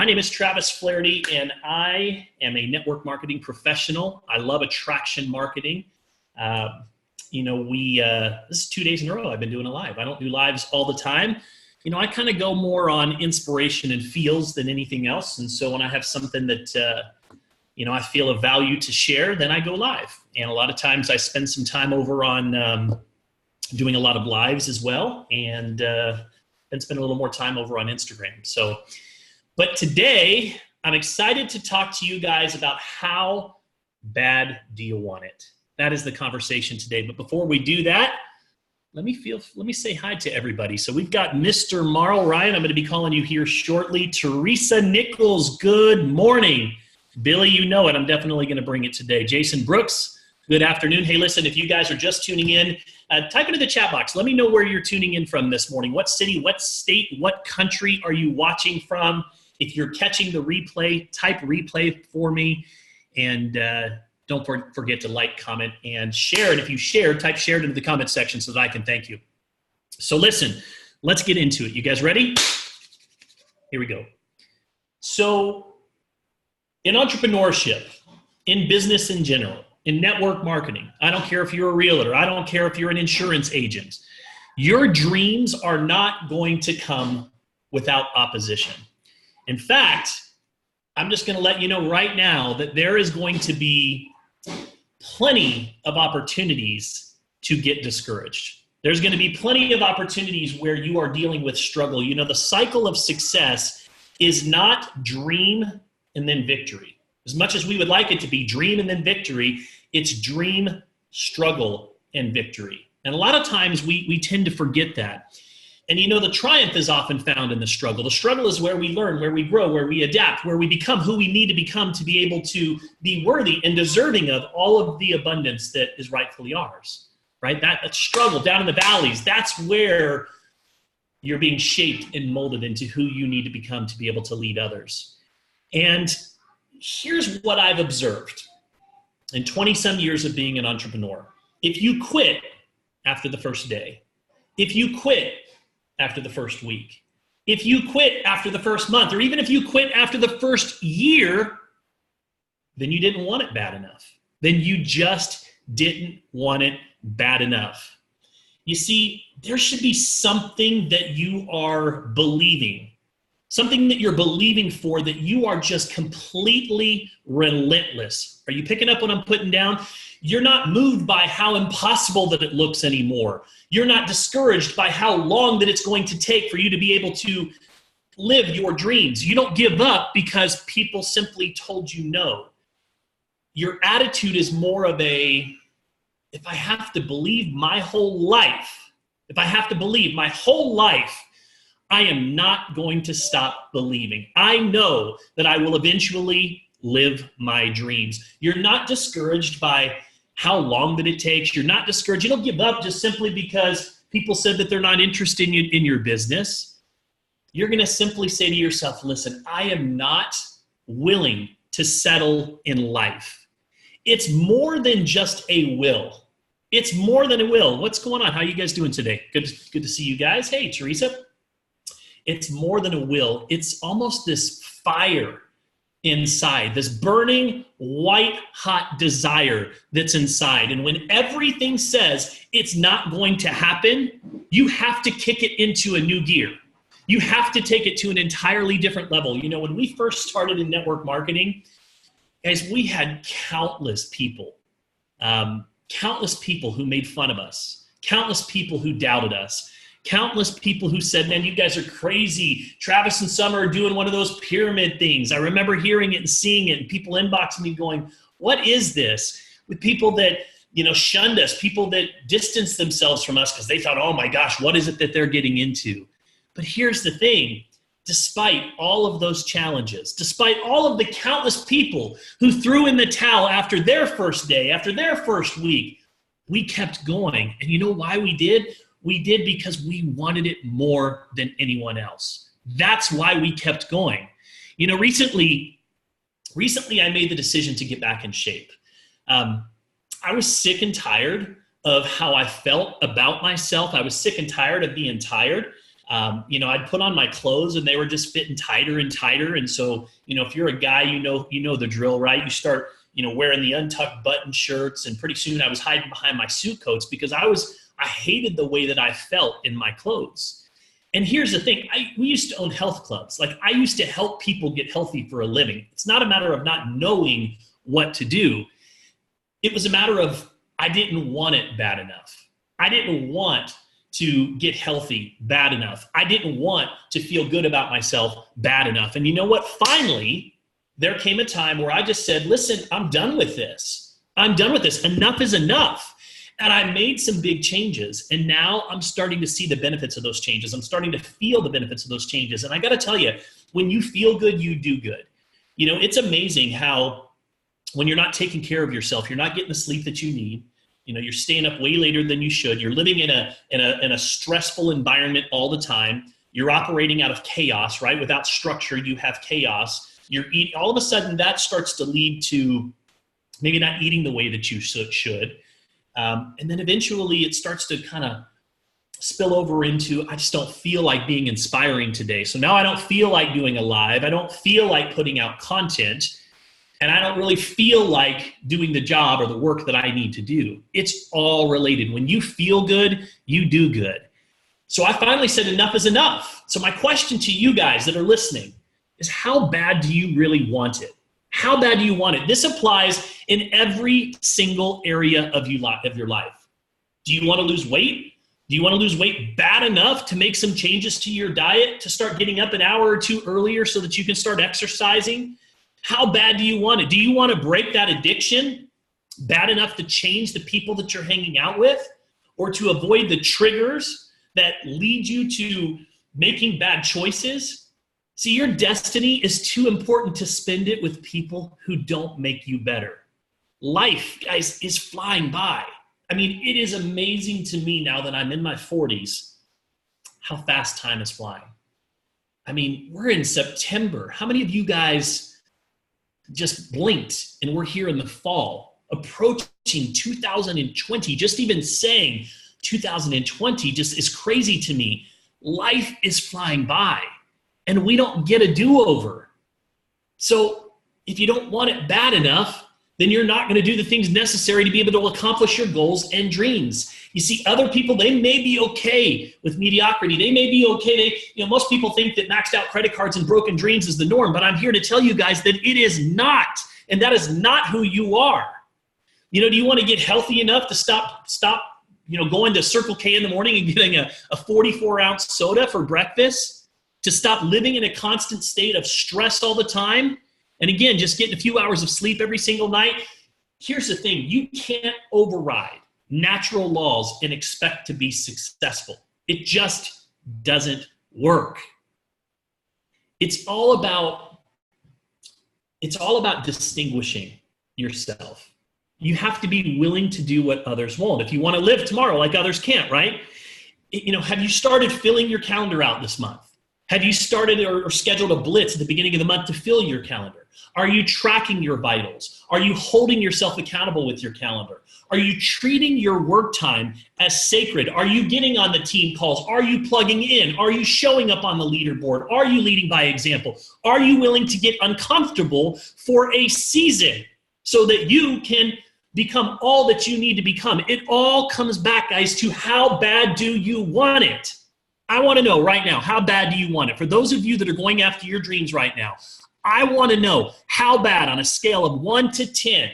name is Travis Flaherty, and I am a network marketing professional. I love attraction marketing. This is 2 days in a row I've been doing a live. I don't do lives all the time. I kind of go more on inspiration and feels than anything else. And so when I have something that, I feel of value to share, then I go live. And a lot of times I spend some time over on doing a lot of lives as well, and then spend a little more time over on Instagram. But today I'm excited to talk to you guys about how bad do you want it? That is the conversation today. But before we do that, let me say hi to everybody. So we've got Mr. Marl Ryan. I'm going to be calling you here shortly. Teresa Nichols, good morning. Billy, you know it. I'm definitely going to bring it today. Jason Brooks, good afternoon. Hey, listen, if you guys are just tuning in, type into the chat box. Let me know where you're tuning in from this morning. What city, what state, what country are you watching from? If you're catching the replay, type replay for me. And don't forget to like, comment, and share. And if you share, type shared into the comment section so that I can thank you. So listen, let's get into it. You guys ready? Here we go. So in entrepreneurship, in business in general, in network marketing, I don't care if you're a realtor, I don't care if you're an insurance agent, your dreams are not going to come without opposition. In fact, I'm just going to let you know right now that there is going to be plenty of opportunities to get discouraged. There's going to be plenty of opportunities where you are dealing with struggle. The cycle of success is not dream and then victory. As much as we would like it to be dream and then victory, it's dream, struggle, and victory. And a lot of times we tend to forget that. And the triumph is often found in the struggle. The struggle is where we learn, where we grow, where we adapt, where we become who we need to become to be able to be worthy and deserving of all of the abundance that is rightfully ours, right? That struggle down in the valleys, that's where you're being shaped and molded into who you need to become to be able to lead others. And here's what I've observed in 20-some years of being an entrepreneur. If you quit after the first day, if you quit after the first week, if you quit after the first month, or even if you quit after the first year, then you didn't want it bad enough. Then you just didn't want it bad enough. You see, there should be something that you are believing, something that you're believing for, that you are just completely relentless. Are you picking up what I'm putting down? You're not moved by how impossible that it looks anymore. You're not discouraged by how long that it's going to take for you to be able to live your dreams. You don't give up because people simply told you no. Your attitude is more of a, if I have to believe my whole life, I am not going to stop believing. I know that I will eventually live my dreams. You're not discouraged by how long that it takes. You're not discouraged. You don't give up just simply because people said that they're not interested in your business. You're going to simply say to yourself, listen, I am not willing to settle in life. It's more than just a will. It's more than a will. What's going on? How are you guys doing today? Good to see you guys. Hey, Teresa. It's more than a will. It's almost this fire inside, this burning white hot desire that's inside. And when everything says it's not going to happen, you have to kick it into a new gear. You have to take it to an entirely different level. When we first started in network marketing, guys, we had countless people who made fun of us, countless people who doubted us, countless people who said, man, you guys are crazy. Travis and Summer are doing one of those pyramid things. I remember hearing it and seeing it, and people inboxing me going, what is this? With people that, shunned us, people that distanced themselves from us because they thought, oh my gosh, what is it that they're getting into? But here's the thing. Despite all of those challenges, despite all of the countless people who threw in the towel after their first day, after their first week, we kept going. And you know why we did? We did because we wanted it more than anyone else. That's why we kept going. Recently I made the decision to get back in shape. I was sick and tired of how I felt about myself. I was sick and tired of being tired. I'd put on my clothes and they were just fitting tighter and tighter. And so, if you're a guy, you know the drill, right? You start, wearing the untucked button shirts, and pretty soon I was hiding behind my suit coats because I hated the way that I felt in my clothes. And here's the thing, we used to own health clubs. Like, I used to help people get healthy for a living. It's not a matter of not knowing what to do. It was a matter of, I didn't want it bad enough. I didn't want to get healthy bad enough. I didn't want to feel good about myself bad enough. And you know what? Finally, there came a time where I just said, listen, I'm done with this. I'm done with this. Enough is enough. And I made some big changes. And now I'm starting to see the benefits of those changes. I'm starting to feel the benefits of those changes. And I got to tell you, when you feel good, you do good. It's amazing how when you're not taking care of yourself, you're not getting the sleep that you need. You're staying up way later than you should. You're living in a stressful environment all the time. You're operating out of chaos, right? Without structure, you have chaos. All of a sudden, that starts to lead to maybe not eating the way that you should. And then eventually it starts to kind of spill over into, I just don't feel like being inspiring today. So now I don't feel like doing a live. I don't feel like putting out content. And I don't really feel like doing the job or the work that I need to do. It's all related. When you feel good, you do good. So I finally said enough is enough. So my question to you guys that are listening is, how bad do you really want it? How bad do you want it? This applies in every single area of your life. Do you want to lose weight? Do you want to lose weight bad enough to make some changes to your diet, to start getting up an hour or two earlier so that you can start exercising? How bad do you want it? Do you want to break that addiction bad enough to change the people that you're hanging out with, or to avoid the triggers that lead you to making bad choices? See, your destiny is too important to spend it with people who don't make you better. Life, guys, is flying by. I mean, it is amazing to me now that I'm in my 40s, how fast time is flying. I mean, we're in September. How many of you guys just blinked and we're here in the fall, approaching 2020? Just even saying 2020 just is crazy to me. Life is flying by. And we don't get a do-over. So if you don't want it bad enough, then you're not going to do the things necessary to be able to accomplish your goals and dreams. You see, other people, they may be okay with mediocrity. They may be okay. Most people think that maxed out credit cards and broken dreams is the norm, but I'm here to tell you guys that it is not. And that is not who you are. Do you want to get healthy enough to stop going to Circle K in the morning and getting a 44-ounce soda for breakfast? To stop living in a constant state of stress all the time? And again, just getting a few hours of sleep every single night? Here's the thing, you can't override natural laws and expect to be successful. It just doesn't work. It's all about distinguishing yourself. You have to be willing to do what others won't. If you want to live tomorrow like others can't, right? Have you started filling your calendar out this month? Have you started or scheduled a blitz at the beginning of the month to fill your calendar? Are you tracking your vitals? Are you holding yourself accountable with your calendar? Are you treating your work time as sacred? Are you getting on the team calls? Are you plugging in? Are you showing up on the leaderboard? Are you leading by example? Are you willing to get uncomfortable for a season so that you can become all that you need to become? It all comes back, guys, to how bad do you want it? I want to know right now, how bad do you want it? For those of you that are going after your dreams right now, I want to know, how bad, on a scale of 1 to 10,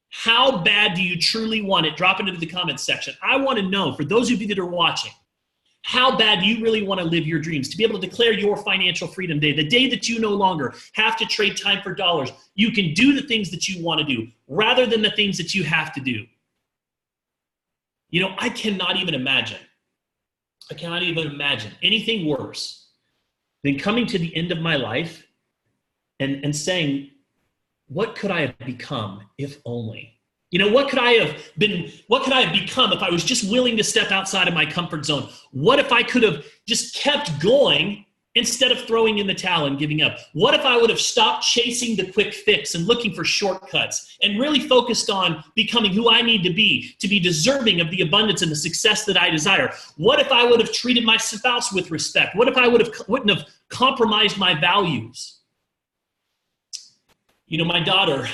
how bad do you truly want it? Drop it into the comments section. I want to know, for those of you that are watching, how bad do you really want to live your dreams? To be able to declare your financial freedom day, the day that you no longer have to trade time for dollars. You can do the things that you want to do rather than the things that you have to do. I cannot even imagine anything worse than coming to the end of my life and saying, what could I have become if only? What could I have become if I was just willing to step outside of my comfort zone? What if I could have just kept going instead of throwing in the towel and giving up? What if I would have stopped chasing the quick fix and looking for shortcuts and really focused on becoming who I need to be deserving of the abundance and the success that I desire? What if I would have treated my spouse with respect? What if I wouldn't have compromised my values? You know, my daughter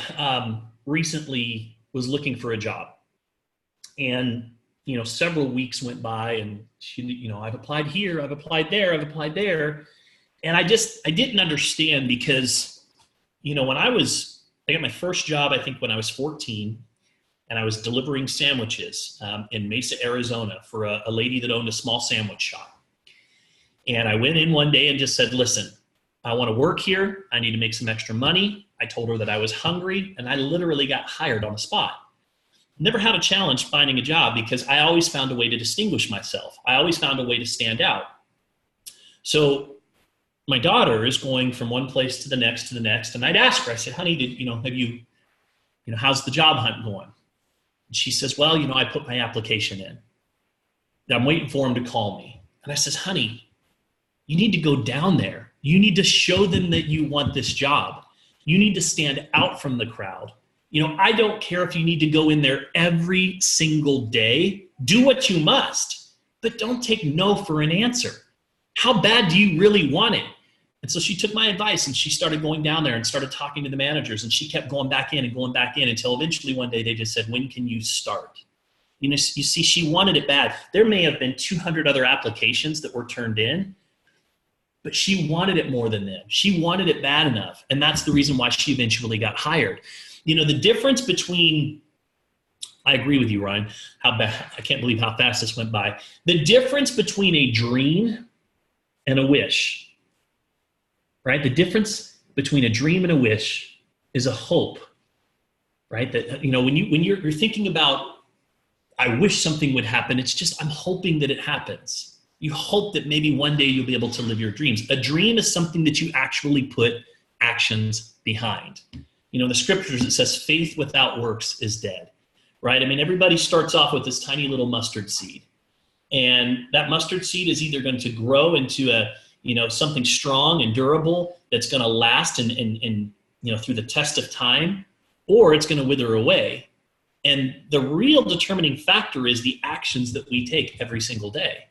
recently was looking for a job, and you know, several weeks went by, and she, you know, I've applied here, I've applied there, I've applied there. And I didn't understand, because, you know, I got my first job, I think when I was 14, and I was delivering sandwiches in Mesa, Arizona for a lady that owned a small sandwich shop. And I went in one day and just said, listen, I want to work here. I need to make some extra money. I told her that I was hungry, and I literally got hired on the spot. Never had a challenge finding a job, because I always found a way to distinguish myself. I always found a way to stand out. So my daughter is going from one place to the next, and I'd ask her, I said, honey, how's the job hunt going? And she says, well, you know, I put my application in. I'm waiting for him to call me. And I says, honey, you need to go down there. You need to show them that you want this job. You need to stand out from the crowd. You know, I don't care if you need to go in there every single day. Do what you must, but don't take no for an answer. How bad do you really want it? And so she took my advice, and she started going down there and started talking to the managers, and she kept going back in until eventually one day they just said, when can you start? You know, you see, she wanted it bad. There may have been 200 other applications that were turned in, but she wanted it more than them. She wanted it bad enough. And that's the reason why she eventually got hired. You know, the difference between, I agree with you, Ryan, I can't believe how fast this went by. The difference between a dream and a wish, right? The difference between a dream and a wish is a hope, right? That, you know, when you're thinking about, I wish something would happen, it's just, I'm hoping that it happens. You hope that maybe one day you'll be able to live your dreams. A dream is something that you actually put actions behind. You know, in the scriptures, it says faith without works is dead, right? I mean, everybody starts off with this tiny little mustard seed. And that mustard seed is either going to grow into something strong and durable that's going to last and through the test of time, or it's going to wither away. And the real determining factor is the actions that we take every single day.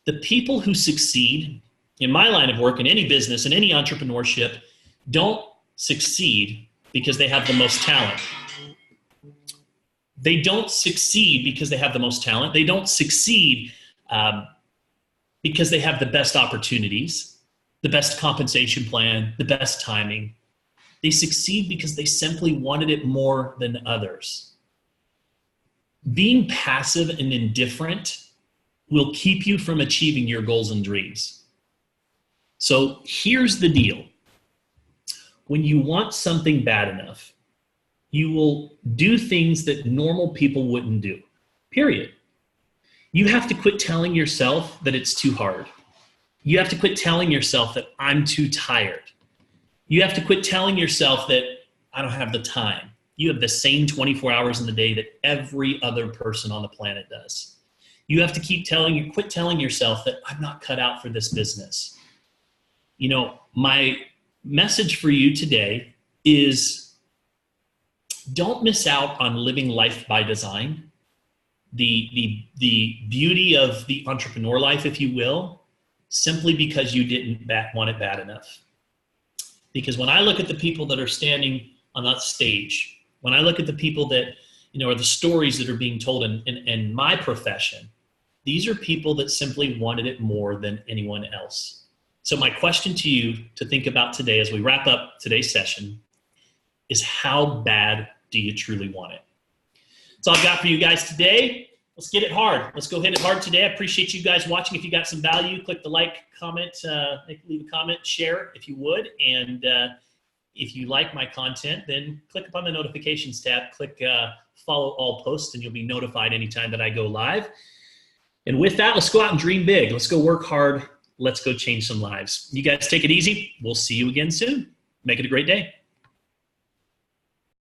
The people who succeed in my line of work, in any business, in any entrepreneurship, don't succeed because they have the most talent. They don't succeed because they have the most talent. They don't succeed because they have the best opportunities, the best compensation plan, the best timing. They succeed because they simply wanted it more than others. Being passive and indifferent will keep you from achieving your goals and dreams. So here's the deal. When you want something bad enough, you will do things that normal people wouldn't do, period. You have to quit telling yourself that it's too hard. You have to quit telling yourself that I'm too tired. You have to quit telling yourself that I don't have the time. You have the same 24 hours in the day that every other person on the planet does. You have to quit telling yourself that I'm not cut out for this business. You know, my message for you today is don't miss out on living life by design. The beauty of the entrepreneur life, if you will, simply because you didn't want it bad enough. Because when I look at the people that are standing on that stage, when I look at the people that, are the stories that are being told in my profession, these are people that simply wanted it more than anyone else. So my question to you to think about today as we wrap up today's session is, how bad do you truly want it? That's all I've got for you guys today. Let's get it hard. Let's go hit it hard today. I appreciate you guys watching. If you got some value, click the like, comment, leave a comment, share if you would. And if you like my content, then click upon the notifications tab, click follow all posts, and you'll be notified anytime that I go live. And with that, let's go out and dream big. Let's go work hard. Let's go change some lives. You guys take it easy. We'll see you again soon. Make it a great day.